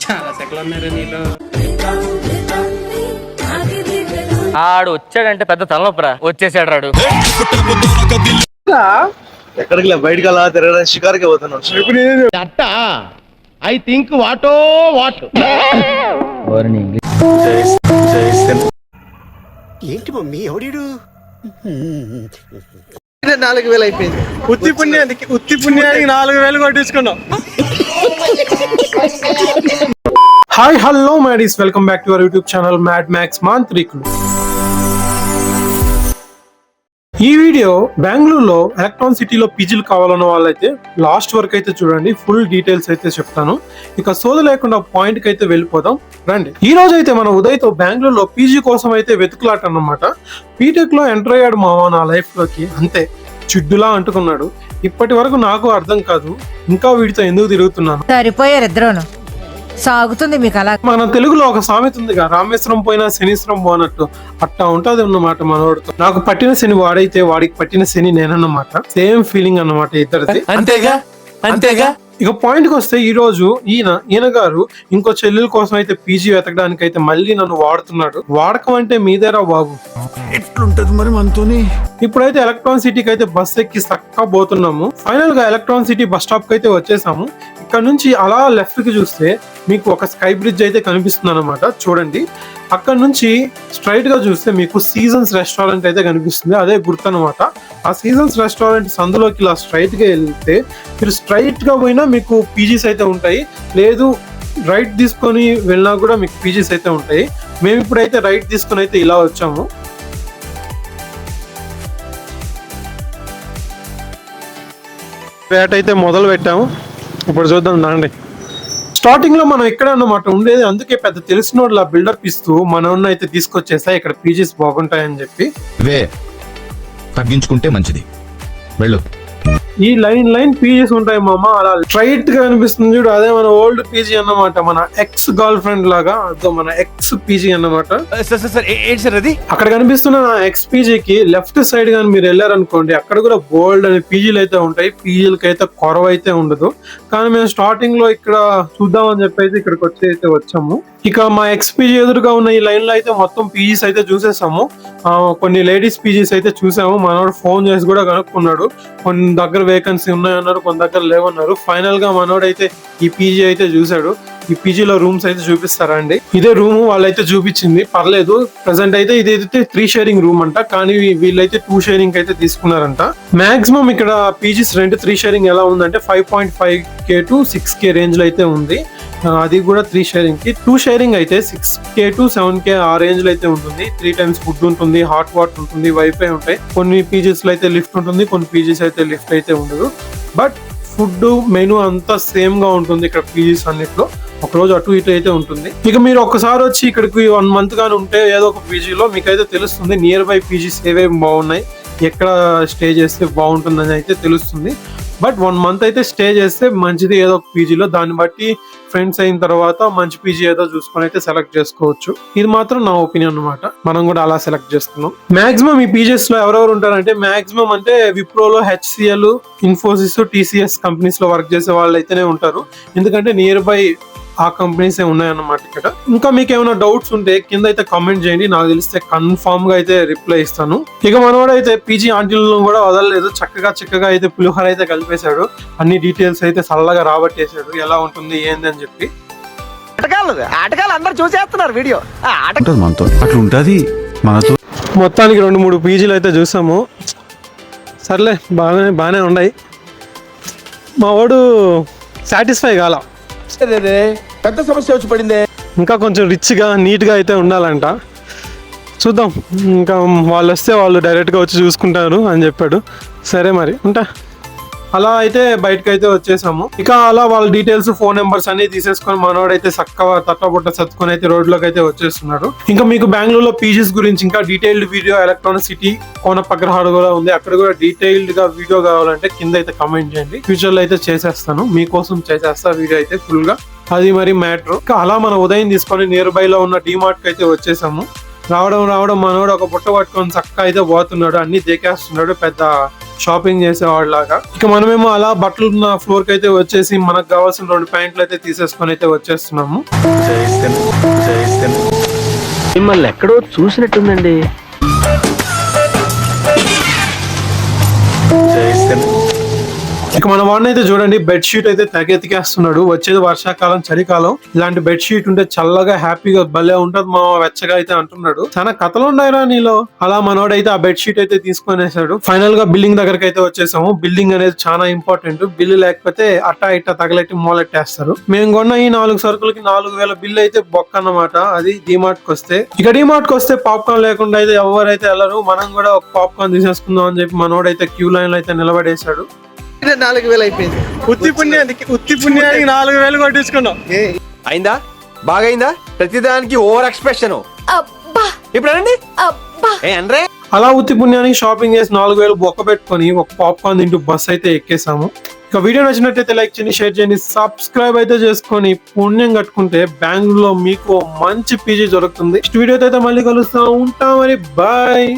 చాలా సెకలు ఉన్నారు నీలో. ఆడు వచ్చాడంటే పెద్ద తలనొప్పరా. వచ్చేసాడు రాడు. ఎక్కడికి బయటకు అలా తిరగడానికి షికారుకి పోతున్నాడు. ఐ థింక్ వాటో వాట్ ఏంటి మమ్మీ ఎవడీడు 4000 అయిపోయింది. ఉత్తి పుణ్యానికి 4000 కొట్టించుకున్నాం. Hi hello Maddies, welcome back to our YouTube channel Mad Max మాంత్రికులు. ఈ వీడియో బెంగళూరులో ఎలక్ట్రాన్ సిటీలో పీజీలు కావాలన్న వాళ్ళైతే లాస్ట్ వరకు అయితే చూడండి. ఫుల్ డీటెయిల్స్ అయితే చెప్తాను. ఇక సోద లేకుండా పాయింట్ కి అయితే వెళ్ళిపోదాం రండి. ఈ రోజు అయితే మన ఉదయ్తో బెంగళూరులో పీజీ కోసం అయితే వెతుకులాట అన్నమాట. బీటెక్ లో ఎంటర్ అయ్యాడు మావా నా లైఫ్ లోకి. అంతే చిడ్డులా అంటుకున్నాడు. ఇప్పటి వరకు నాకు అర్థం కాదు ఇంకా వీడితో ఎందుకు తిరుగుతున్నాను. సరిపోయారు ఇద్దరును. సాగుతుంది మీకు అలా. మన తెలుగులో ఒక సామెత ఉందిగా, రామేశ్వరం పోయినా శనీశ్వరం పోనట్టు. అట్టా ఉంటది అన్నమాట మనోడితో. నాకు పట్టిన శని వాడైతే వాడికి పట్టిన శని నేనన్నమాట. సేమ్ ఫీలింగ్ అన్నమాట ఇద్దరిది. అంతేగా అంతేగా. ఇక పాయింట్ కి వస్తే ఈ రోజు ఈయన గారు ఇంకో చెల్లెల కోసం అయితే పీజీ వెతకడానికి అయితే మళ్ళీ నన్ను వాడుతున్నాడు. వాడకం అంటే మీదేరా బాబు. ఎట్లుంటది మరి మనతోని. ఇప్పుడైతే ఎలక్ట్రాన్ సిటీకి అయితే బస్ ఎక్కి చక్కగా పోతున్నాము. ఫైనల్ గా ఎలక్ట్రాన్ సిటీ బస్ స్టాప్ కి అయితే వచ్చేసాము. ఇక్కడ నుంచి అలా లెఫ్ట్ కి చూస్తే మీకు ఒక స్కై బ్రిడ్జ్ అయితే కనిపిస్తుంది అనమాట. చూడండి, అక్కడ నుంచి స్ట్రైట్ గా చూస్తే మీకు సీజన్స్ రెస్టారెంట్ అయితే కనిపిస్తుంది. అదే గుర్తు అనమాట. ఆ సీజన్స్ రెస్టారెంట్ సందులోకి ఇలా స్ట్రైట్ గా వెళ్తే మీరు స్ట్రైట్ గా పోయినా మీకు పీజీస్ అయితే ఉంటాయి, లేదు రైట్ తీసుకొని వెళ్ళినా కూడా మీకు పీజీస్ అయితే ఉంటాయి. మేము ఇప్పుడైతే రైట్ తీసుకొని అయితే ఇలా వచ్చాము. వేట అయితే మొదలు పెట్టాము. ఇప్పుడు చూద్దాం రండి. స్టార్టింగ్ లో మనం ఇక్కడ అన్నమాట ఉండేది. అందుకే పెద్ద తెలిసిన వాళ్ళ బిల్డప్ ఇస్తూ మనోన్న అయితే తీసుకొచ్చేసా ఇక్కడ పీజీస్ బాగుంటాయని చెప్పి. తగ్గించుకుంటే మంచిది, వెళ్ళు. ఈ లైన్ పీజీస్ ఉంటాయి మామ. అలా స్ట్రైట్ గా కనిపిస్తుంది చూడు, అదే మన ఓల్డ్ పీజీ అన్నమాట. మన ఎక్స్ గర్ల్ ఫ్రెండ్ లాగా అదో మన ఎక్స్ పీజీ అన్నమాట. అక్కడ కనిపిస్తున్న ఎక్స్ పీజీకి లెఫ్ట్ సైడ్ గాని మీరు వెళ్ళారనుకోండి, అక్కడ కూడా బోల్డ్ అనే పీజీలు అయితే ఉంటాయి. పీజీలకి అయితే కొరవ అయితే ఉండదు. కానీ మేము స్టార్టింగ్ లో ఇక్కడ చూద్దామని చెప్పి అయితే ఇక్కడికి వచ్చి అయితే వచ్చాము. ఇక మా ఎక్స్ పీజీ ఎదురుగా ఉన్న ఈ లైన్ లో అయితే మొత్తం పీజీస్ అయితే చూసేసాము. కొన్ని లేడీస్ పీజీస్ అయితే చూసాము. మనోడు ఫోన్ చేసి కూడా కనుక్కున్నాడు. కొన్ని దగ్గర వేకెన్సీ ఉన్నాయన్నారు, కొన్ని దగ్గర లేవన్నారు. ఫైనల్ గా మనోడు అయితే ఈ పీజీ అయితే చూసాడు. ఈ పీజీలో రూమ్స్ అయితే చూపిస్తారా అండి. ఇదే రూమ్ వాళ్ళైతే చూపించింది, పర్లేదు. ప్రెసెంట్ అయితే ఇదైతే 3 షేరింగ్ రూమ్ అంట, కానీ వీళ్ళైతే 2 షేరింగ్ అయితే తీసుకున్నారంట. మాక్సిమం ఇక్కడ పీజీస్ రెంట్ 3 షేరింగ్ ఎలా ఉందంటే 5.5K to 6K రేంజ్ లో అయితే ఉంది. అది కూడా 3 షేరింగ్ కి. 2 షేరింగ్ అయితే 6K to 7K ఆ రేంజ్ లో అయితే ఉంటుంది. 3 times ఫుడ్ ఉంటుంది, హాట్ వాటర్ ఉంటుంది, వైఫై ఉంటాయి. కొన్ని పీజీస్ లో అయితే లిఫ్ట్ ఉంటుంది, కొన్ని పీజీస్ అయితే లిఫ్ట్ అయితే ఉండదు. బట్ ఫుడ్ మెనూ అంతా సేమ్ గా ఉంటుంది ఇక్కడ పీజీస్ అన్నిట్లో. ఒక రోజు అటు ఇటు అయితే ఉంటుంది. ఇక మీరు ఒక్కసారి వచ్చి ఇక్కడికి 1 month గాని ఉంటే ఏదో ఒక పీజీలో మీకైతే తెలుస్తుంది నియర్ బై పీజీస్ ఏవేమి బాగున్నాయి, ఎక్కడ స్టే చేస్తే బాగుంటుందని అయితే తెలుస్తుంది. బట్ 1 month అయితే స్టే చేస్తే మంచిది ఏదో ఒక పీజీలో. దాన్ని బట్టి ఫ్రెండ్స్ అయిన తర్వాత మంచి పీజీ ఏదో చూసుకొని అయితే సెలెక్ట్ చేసుకోవచ్చు. ఇది మాత్రం నా ఒపీనియన్ అనమాట. మనం కూడా అలా సెలెక్ట్ చేస్తున్నాం. మాక్సిమం ఈ పీజీస్ లో ఎవరెవరు ఉంటారంటే, మాక్సిమం అంటే విప్రోలో, హెచ్సిఎల్, ఇన్ఫోసిస్, టీసీఎస్ కంపెనీస్ లో వర్క్ చేసే వాళ్ళు అయితేనే ఉంటారు. ఎందుకంటే నియర్ బై ఆ కంపెనీస్ ఉన్నాయన్నమాట ఇక్కడ. ఇంకా మీకు ఏమైనా డౌట్స్ ఉంటే కింద అయితే కామెంట్ చేయండి. నాకు తెలిస్తే కన్ఫామ్ గా అయితే రిప్లై ఇస్తాను. ఇక మనోడు అయితే పీజీ ఆంటీలను కూడా వదలలేదు. చక్కగా అయితే పులిహోర అయితే కలిపేశాడు. అన్ని డీటెయిల్స్ అయితే చల్లగా రాబట్టేశాడు, ఎలా ఉంటుంది ఏంది అని చెప్పి. ఆటగాళ్ళు అందరు చూసేస్తున్నారు వీడియో. మనతో అట్లా ఉంటది మనతో. మొత్తానికి 2-3 పీజీలు అయితే చూసాము. సర్లే, బాగానే ఉన్నాయి. మా వాడు సాటిస్ఫై కాల. పెద్ద సమస్య వచ్చి పడిందే. ఇంకా కొంచెం రిచ్ గా నీట్ గా అయితే ఉండాలంట. చూద్దాం, ఇంకా వాళ్ళు వస్తే వాళ్ళు డైరెక్ట్ గా వచ్చి చూసుకుంటారు అని చెప్పాడు. సరే మరి ఉంటా. అలా అయితే బయటకు అయితే వచ్చేసాము. ఇక అలా వాళ్ళ డీటెయిల్స్, ఫోన్ నెంబర్స్ అన్ని తీసేసుకొని మనోడైతే చక్కగా తట్టబుట్ట సత్తుకొని అయితే రోడ్లోకి అయితే వచ్చేస్తున్నాడు. ఇంకా మీకు బెంగళూరులో పీజీస్ గురించి ఇంకా డీటెయిల్డ్ వీడియో, ఎలక్ట్రానిక్ సిటీ, కోనపగ్రహాడు కూడా ఉంది, అక్కడ కూడా డీటెయిల్డ్ గా వీడియో కావాలంటే కింద అయితే కామెంట్ చేయండి. ఫ్యూచర్ లో అయితే చేసేస్తాను, మీకోసం చేసేస్తా వీడియో అయితే ఫుల్ గా. అది మరి మ్యాటర్. అలా మన ఉదయం తీసుకొని నియర్ బై లో ఉన్న డిమార్ట్ కి అయితే వచ్చేసాము. రావడం మనోడు ఒక బుట్ట పట్టుకొని చక్కగా అయితే పోతున్నాడు. అన్ని దేకేస్తున్నాడు. పెద్ద షాపింగ్ చేసేవాళ్ళలాగా. ఇక మనమేమో అలా బట్టలు ఉన్న ఫ్లోర్ కి అయితే వచ్చేసి మనకు కావాల్సిన 2 ప్యాంట్లు అయితే తీసేసుకొని అయితే వచ్చేస్తున్నాము. మిమ్మల్ని ఎక్కడో చూసినట్టుందండి. ఇక మన వాడిని అయితే చూడండి, బెడ్ షీట్ అయితే తెగెతికేస్తున్నాడు. వచ్చేది వర్షాకాలం, చలికాలం, ఇలాంటి బెడ్ షీట్ ఉంటే చల్లగా హ్యాపీగా భలే ఉంటది మా వెచ్చగా అయితే అంటున్నాడు. చాలా కథలు ఉన్నాయిరా నీలో. అలా మనోడైతే ఆ బెడ్ షీట్ అయితే తీసుకొనేసాడు. ఫైనల్ గా బిల్డింగ్ దగ్గరకి అయితే వచ్చేసాము. బిల్డింగ్ అనేది చాలా ఇంపార్టెంట్. బిల్లు లేకపోతే అట్టా ఇట్టా తగలెట్టి మూలెట్టేస్తారు. మేము కొన్న ఈ 4 సరుకులకి 4000 బిల్లు అయితే బొక్క అన్నమాట. అది డిమార్ట్ కి వస్తే. ఇక డిమార్ట్ కి వస్తే పాప్కార్న్ లేకుండా అయితే ఎవరైతే వెళ్ళరు. మనం కూడా ఒక పాప్కార్న్ తీసేసుకుందాం అని చెప్పి మనోడైతే క్యూ లైన్ లో అయితే నిలబడేశాడు. 4000 అయిపోయింది. ఉత్తి పుణ్యానికి 4000 కొట్టించుకున్నాం. అయిందా? బాగైందా? ప్రతిదానికి ఓవర్ ఎక్స్ప్రెషన్. ఇప్పుడు అనండి. అంటే అలా ఉత్తి పుణ్యానికి షాపింగ్ చేసి 4000 బొక్క పెట్టుకొని ఒక పాప్కార్న్ తింటూ బస్ అయితే ఎక్కేసాము. ఇక వీడియో నచ్చినట్టయితే లైక్ చేయండి, షేర్ చేయండి, సబ్స్క్రైబ్ అయితే చేసుకొని పుణ్యం కట్టుకుంటే బెంగళూరులో మీకు మంచి పీజీ దొరుకుతుంది. నెక్స్ట్ వీడియోతో అయితే మళ్ళీ కలుస్తా ఉంటాం. మరి బాయ్.